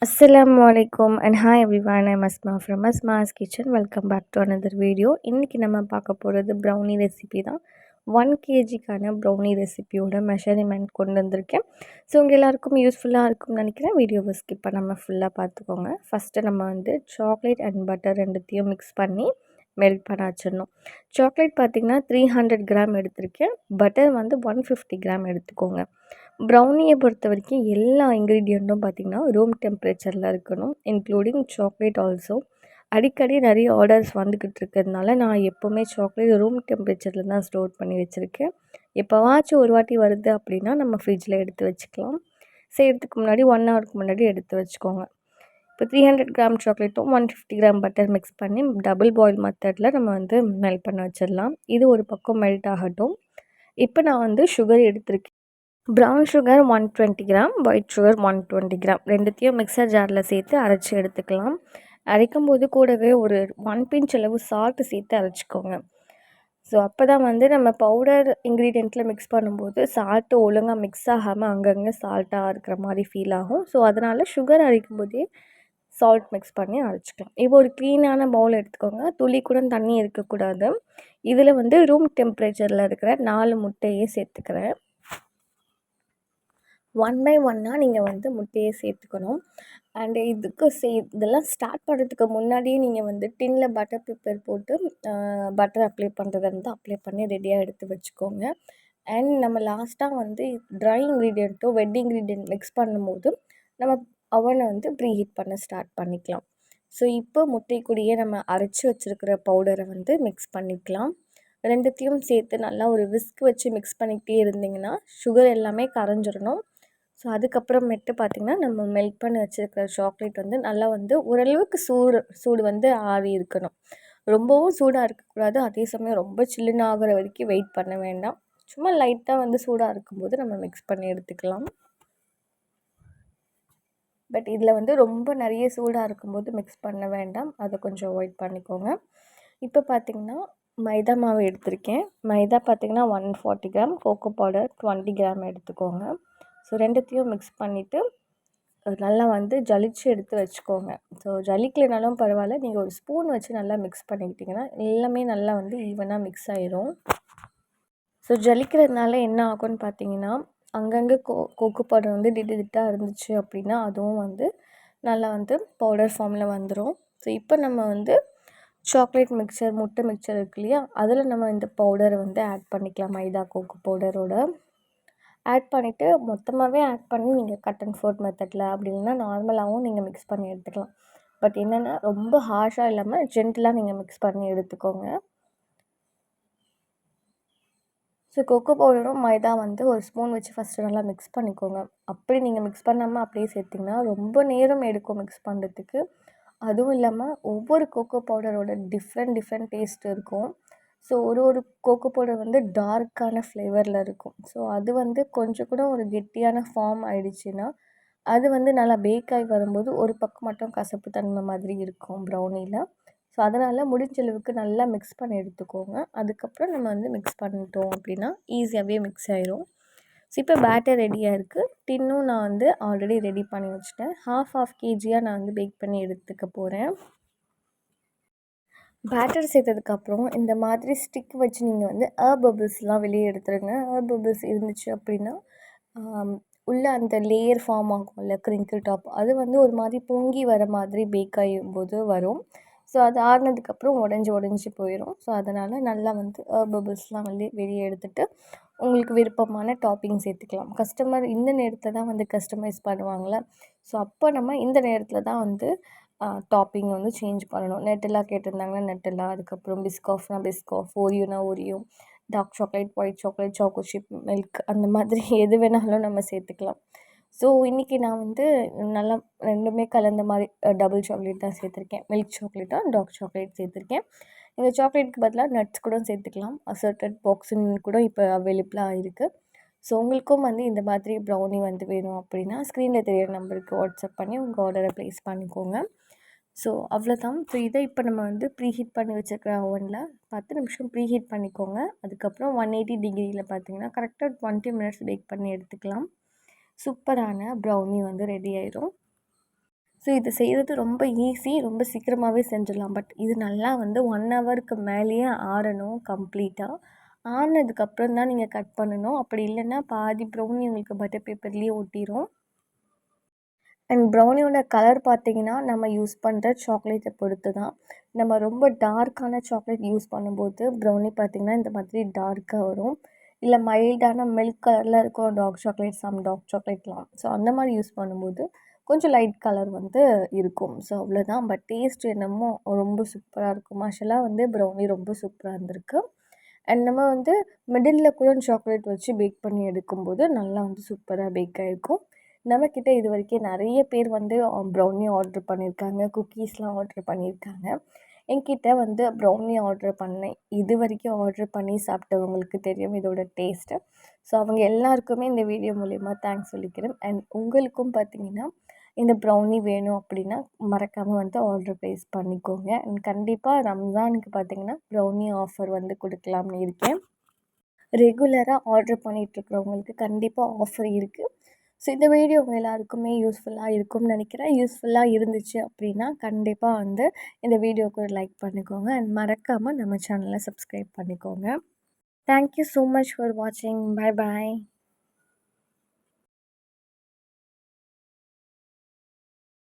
Assalamualaikum and hi everyone. I'm Asma from Asma's Kitchen. Welcome back to another video. இன்னைக்கு நம்ம பார்க்க போகிறது brownie recipe தான். 1 kgக்கான brownie ரெசிபியோட மெஷர்மெண்ட் கொண்டு வந்திருக்கேன். ஸோ உங்கள் எல்லாருக்கும் யூஸ்ஃபுல்லாக இருக்கும்னு நினைக்கிறேன். வீடியோவை ஸ்கிப் பண்ணாமல் ஃபுல்லாக பார்த்துக்கோங்க. ஃபஸ்ட்டு நம்ம வந்து சாக்லேட் அண்ட் பட்டர் ரெண்டுத்தையும் மிக்ஸ் பண்ணி மெல்ட் பண்ண வச்சிடணும். சாக்லேட் பார்த்திங்கன்னா 300 கிராம் எடுத்திருக்கேன். பட்டர் வந்து 150 கிராம் எடுத்துக்கோங்க. ப்ரௌனியை பொறுத்த வரைக்கும் எல்லா இன்க்ரீடியண்ட்டும் பார்த்திங்கன்னா ரூம் டெம்பரேச்சரில் இருக்கணும், இன்க்ளூடிங் சாக்லேட் ஆல்சோ. அடிக்கடி நிறைய ஆர்டர்ஸ் வந்துக்கிட்டு இருக்கிறதுனால நான் எப்போவுமே சாக்லேட் ரூம் டெம்பரேச்சரில் தான் ஸ்டோர் பண்ணி வச்சுருக்கேன். எப்போவாச்சும் ஒரு வாட்டி வருது அப்படின்னா நம்ம ஃப்ரிட்ஜில் எடுத்து வச்சுக்கலாம். செய்கிறதுக்கு முன்னாடி 1 ஹவருக்கு முன்னாடி எடுத்து வச்சுக்கோங்க. இப்போ 300 கிராம் சாக்லேட்டும் 150 கிராம் பட்டர் மிக்ஸ் பண்ணி டபுள் பாயில் மெத்தடில் நம்ம வந்து மெல்ட் பண்ண வச்சிடலாம். இது ஒரு பக்கம் மெல்ட் ஆகட்டும். இப்போ நான் வந்து சுகர் எடுத்திருக்கேன். Brown sugar 120 gram, white sugar 120 gram ரெண்டுத்தையும் மிக்சர் ஜாரில் சேர்த்து அரைச்சி எடுத்துக்கலாம். அரைக்கும்போது கூடவே ஒரு 1 பிஞ்ச் அளவு சால்ட்டு சேர்த்து அரைச்சிக்கோங்க. ஸோ அப்போ தான் வந்து நம்ம பவுடர் இன்க்ரீடியண்ட்டில் மிக்ஸ் பண்ணும்போது சால்ட்டு ஒழுங்காக மிக்ஸ் ஆகாமல் அங்கங்கே சால்ட்டாக இருக்கிற மாதிரி ஃபீல் ஆகும். ஸோ அதனால் சுகர் அரைக்கும் போதே சால்ட் மிக்ஸ் பண்ணி அரைச்சிக்கலாம். இப்போ ஒரு க்ளீனான பவுல் எடுத்துக்கோங்க. துளி கூட தண்ணி இருக்கக்கூடாது. இதில் வந்து ரூம் டெம்பரேச்சரில் இருக்கிற 4 முட்டையே சேர்த்துக்கிறேன். 1 பை 1 நீங்கள் வந்து முட்டையை சேர்த்துக்கணும். அண்டு இதெல்லாம் ஸ்டார்ட் பண்ணுறதுக்கு முன்னாடியே நீங்கள் வந்து டின்னில் பட்டர் பேப்பர் போட்டு பட்டர் அப்ளை பண்ணுறதா இருந்தால் அப்ளை பண்ணி ரெடியாக எடுத்து வச்சுக்கோங்க. அண்ட் நம்ம லாஸ்ட்டாக வந்து ட்ரை இன்க்ரீடியண்ட்டோ வெட் இன்க்ரீடியண்ட் மிக்ஸ் பண்ணும்போது நம்ம அவனை வந்து ப்ரீஹீட் பண்ண ஸ்டார்ட் பண்ணிக்கலாம். ஸோ இப்போ முட்டை கூடயே நம்ம அரைச்சி வச்சுருக்கிற பவுடரை வந்து மிக்ஸ் பண்ணிக்கலாம். ரெண்டுத்தையும் சேர்த்து நல்லா ஒரு விஸ்க் வச்சு மிக்ஸ் பண்ணிக்கிட்டே இருந்திங்கன்னா சுகர் எல்லாமே கரைஞ்சிடணும். ஸோ அதுக்கப்புறமேட்டு பார்த்திங்கன்னா நம்ம மெல்ட் பண்ணி வச்சுருக்கிற சாக்லேட் வந்து நல்லா வந்து ஓரளவுக்கு சூடு வந்து ஆறி இருக்கணும். ரொம்பவும் சூடாக இருக்கக்கூடாது. அதே சமயம் ரொம்ப சில்லுன்னு ஆகிற வரைக்கும் வெயிட் பண்ண வேண்டாம். சும்மா லைட்டாக வந்து சூடாக இருக்கும்போது நம்ம மிக்ஸ் பண்ணி எடுத்துக்கலாம். பட் இதில் வந்து ரொம்ப நிறைய சூடாக இருக்கும்போது மிக்ஸ் பண்ண வேண்டாம். அதை கொஞ்சம் அவாய்ட் பண்ணிக்கோங்க. இப்போ பார்த்திங்கன்னா மைதா மாவு எடுத்திருக்கேன். மைதா பார்த்திங்கன்னா 140 கிராம், கோகோ பவுடர் 20 கிராம் எடுத்துக்கோங்க. ஸோ ரெண்டுத்தையும் மிக்ஸ் பண்ணிவிட்டு நல்லா வந்து ஜலிச்சு எடுத்து வச்சுக்கோங்க. ஸோ ஜலிக்கலைனாலும் பரவாயில்ல, நீங்கள் ஒரு ஸ்பூன் வச்சு நல்லா மிக்ஸ் பண்ணிக்கிட்டிங்கன்னா எல்லாமே நல்லா வந்து ஈவனாக மிக்ஸ் ஆயிரும். ஸோ ஜலிக்கிறதுனால என்ன ஆகும்னு பார்த்தீங்கன்னா அங்கங்கே கோகோ பவுடர் வந்து திட்டாக இருந்துச்சு அப்படின்னா அதுவும் வந்து நல்லா வந்து பவுடர் ஃபார்மில் வந்துடும். ஸோ இப்போ நம்ம வந்து சாக்லேட் மிக்சர், முட்டை மிக்சர் இருக்கு இல்லையா, அதில் நம்ம இந்த பவுடரை வந்து ஆட் பண்ணிக்கலாம். மைதா கோகோ பவுடரோட ஆட் பண்ணிவிட்டு மொத்தமாகவே ஆட் பண்ணி நீங்கள் கட் அண்ட் ஃபோர்ட் மெத்தடில் அப்படி இல்லைன்னா நார்மலாகவும் நீங்கள் மிக்ஸ் பண்ணி எடுத்துக்கலாம். பட் என்னென்னா ரொம்ப ஹார்ஷாக இல்லாமல் ஜென்டிலாக நீங்கள் மிக்ஸ் பண்ணி எடுத்துக்கோங்க. ஸோ கொக்கோ பவுடரும் மைதா வந்து ஒரு ஸ்பூன் வச்சு ஃபஸ்ட்டு நல்லா மிக்ஸ் பண்ணிக்கோங்க. அப்படி நீங்கள் மிக்ஸ் பண்ணாமல் அப்படியே சேர்த்திங்கன்னா ரொம்ப நேரம் எடுக்கும் மிக்ஸ் பண்ணுறதுக்கு. அதுவும் இல்லாமல் ஒவ்வொரு கோகோ பவுடரோட டிஃப்ரெண்ட் டேஸ்ட் இருக்கும். ஸோ ஒரு கோகோ பவுடர் வந்து டார்க்கான ஃப்ளேவரில் இருக்கும். ஸோ அது வந்து கொஞ்சம் கூட ஒரு கெட்டியான ஃபார்ம் ஆகிடுச்சின்னா அது வந்து நல்லா பேக் ஆகி வரும்போது ஒரு பக்கம் மட்டும் கசப்பு தன்மை மாதிரி இருக்கும் ப்ரௌனியில். ஸோ அதனால் முடிஞ்ச அளவுக்கு நல்லா மிக்ஸ் பண்ணி எடுத்துக்கோங்க. அதுக்கப்புறம் நம்ம வந்து மிக்ஸ் பண்ணிட்டோம் அப்படின்னா ஈஸியாகவே மிக்ஸ் ஆயிரும். ஸோ இப்போ பேட்டர் ரெடியாக இருக்குது. டின்னும் நான் வந்து ஆல்ரெடி ரெடி பண்ணி வச்சுட்டேன். ஹாஃப் கேஜியாக நான் வந்து பேக் பண்ணி எடுத்துக்க போகிறேன். பேட்டர் சேர்த்ததுக்கப்புறம் இந்த மாதிரி ஸ்டிக் வச்சு நீங்கள் வந்து ஏர் பபிள்ஸ்லாம் வெளியே எடுத்துருங்க. ஏர் பபிள்ஸ் இருந்துச்சு அப்படின்னா உள்ளே அந்த லேயர் ஃபார்ம் ஆகும்ல க்ரிங்கிள் டாப், அது வந்து ஒரு மாதிரி பொங்கி வர மாதிரி பேக் ஆகும்போது வரும். ஸோ அது ஆறுனதுக்கப்புறம் உடஞ்சி போயிடும். ஸோ அதனால் நல்லா வந்து ஏர் பபிள்ஸ்லாம் வெளியே எடுத்துகிட்டு உங்களுக்கு விருப்பமான டாப்பிங் சேர்த்துக்கலாம். கஸ்டமர் இந்த நேரத்தில் தான் வந்து கஸ்டமைஸ் பண்ணுவாங்களே, ஸோ அப்போ நம்ம இந்த நேரத்தில் தான் வந்து டாப்பிங் வந்து சேஞ்ச் பண்ணணும். நெட்டெல்லா கேட்டிருந்தாங்கன்னா நெட்டெல்லா, அதுக்கப்புறம் பிஸ்காஃப்னா பிஸ்காஃப், ஓரியோனா Oreo, dark chocolate, white chocolate, choco chip, milk அந்த மாதிரி எது வேணாலும் நம்ம சேர்த்துக்கலாம். ஸோ இன்றைக்கி நான் வந்து நல்லா ரெண்டுமே கலந்த மாதிரி டபுள் சாக்லேட் தான் சேர்த்துருக்கேன். மில்க் சாக்லேட்டாக டார்க் சாக்லேட் சேர்த்துருக்கேன். இந்த சாக்லேட்டுக்கு பதிலாக நட்ஸ் கூட சேர்த்துக்கலாம். அசர்டட் பாக்ஸுன்னு கூட இப்போ அவைலபிளாக இருக்குது. ஸோ உங்களுக்கும் வந்து இந்த மாதிரி ப்ரௌனி வந்து வேணும் அப்படின்னா ஸ்க்ரீனில் தெரியிற நம்பருக்கு வாட்ஸ்அப் பண்ணி உங்கள் ஆர்டரை ப்ளேஸ் பண்ணிக்கோங்க. ஸோ அவ்வளோதான். ஸோ இதை இப்போ நம்ம வந்து ப்ரீஹீட் பண்ணி வச்சுருக்கிற ஓவனில் 10 நிமிஷம் ப்ரீஹீட் பண்ணிக்கோங்க. அதுக்கப்புறம் 180 டிகிரியில் பார்த்தீங்கன்னா கரெக்டாக 20 மினிட்ஸ் பேக் பண்ணி எடுத்துக்கலாம். சூப்பரான ப்ரௌனி வந்து ரெடி ஆயிடும். இது செய்கிறது ரொம்ப ஈஸி, ரொம்ப சீக்கிரமாகவே செஞ்சிடலாம். பட் இது நல்லா வந்து 1 ஹவருக்கு மேலேயே ஆறணும் கம்ப்ளீட்டாக. ஆறுனதுக்கப்புறம் தான் நீங்கள் கட் பண்ணணும். அப்படி இல்லைன்னா பாதி ப்ரௌனி உங்களுக்கு பட்டர் பேப்பர்லேயே ஒட்டிரும். அண்ட் ப்ரௌனியோட கலர் பார்த்திங்கன்னா நம்ம யூஸ் பண்ணுற சாக்லேட்டை பொறுத்து தான். நம்ம ரொம்ப டார்க்கான சாக்லேட் யூஸ் பண்ணும்போது ப்ரௌனி பார்த்திங்கன்னா இந்த மாதிரி டார்க்காக வரும். இல்லை மைல்டான மில்க் கலரில் இருக்கும் டார்க் சாக்லேட், சம் டார்க் சாக்லேட்லாம். ஸோ அந்த மாதிரி யூஸ் பண்ணும்போது கொஞ்சம் லைட் கலர் வந்து இருக்கும். ஸோ அவ்வளோதான். பட் டேஸ்ட் என்னமோ ரொம்ப சூப்பராக இருக்கும். மாஷாஅல்லாஹ் வந்து ப்ரௌனி ரொம்ப சூப்பராக இருந்திருக்கு. அண்ட் நம்ம வந்து மிடில் கூட சாக்லேட் வச்சு பேக் பண்ணி எடுக்கும்போது நல்லா வந்து சூப்பராக பேக் ஆகிருக்கும். நம்மக்கிட்ட இது வரைக்கும் நிறைய பேர் வந்து ப்ரௌனி ஆர்ட்ரு பண்ணியிருக்காங்க, குக்கீஸ்லாம் ஆர்ட்ரு பண்ணியிருக்காங்க. என்கிட்ட வந்து ப்ரௌனி ஆர்ட்ரு பண்ணேன். இது வரைக்கும் ஆர்ட்ரு பண்ணி சாப்பிட்டவங்களுக்கு தெரியும் இதோட டேஸ்ட்டு. ஸோ அவங்க எல்லாருக்குமே இந்த வீடியோ மூலிமா தேங்க்ஸ் சொல்லிக்கிறேன். அண்ட் உங்களுக்கும் பார்த்திங்கன்னா இந்த ப்ரௌனி வேணும் அப்படின்னா மறக்காமல் வந்து ஆர்ட்ரு ப்ளேஸ் பண்ணிக்கோங்க. அண்ட் கண்டிப்பாக ரம்ஜானுக்கு பார்த்திங்கன்னா ப்ரௌனி ஆஃபர் வந்து கொடுக்கலாம்னு இருக்கேன். ரெகுலராக ஆர்ட்ரு பண்ணிகிட்ருக்கிறவங்களுக்கு கண்டிப்பாக ஆஃபர் இருக்குது. ஸோ இந்த வீடியோ உங்கள் எல்லாருக்குமே யூஸ்ஃபுல்லாக இருக்கும்னு நினைக்கிறேன். யூஸ்ஃபுல்லாக இருந்துச்சு அப்படின்னா கண்டிப்பாக வந்து இந்த வீடியோவுக்கு ஒரு லைக் பண்ணிக்கோங்க. அண்ட் மறக்காமல் நம்ம சேனலை சப்ஸ்கிரைப் பண்ணிக்கோங்க. Thank you so much for வாட்சிங். பை பாய்.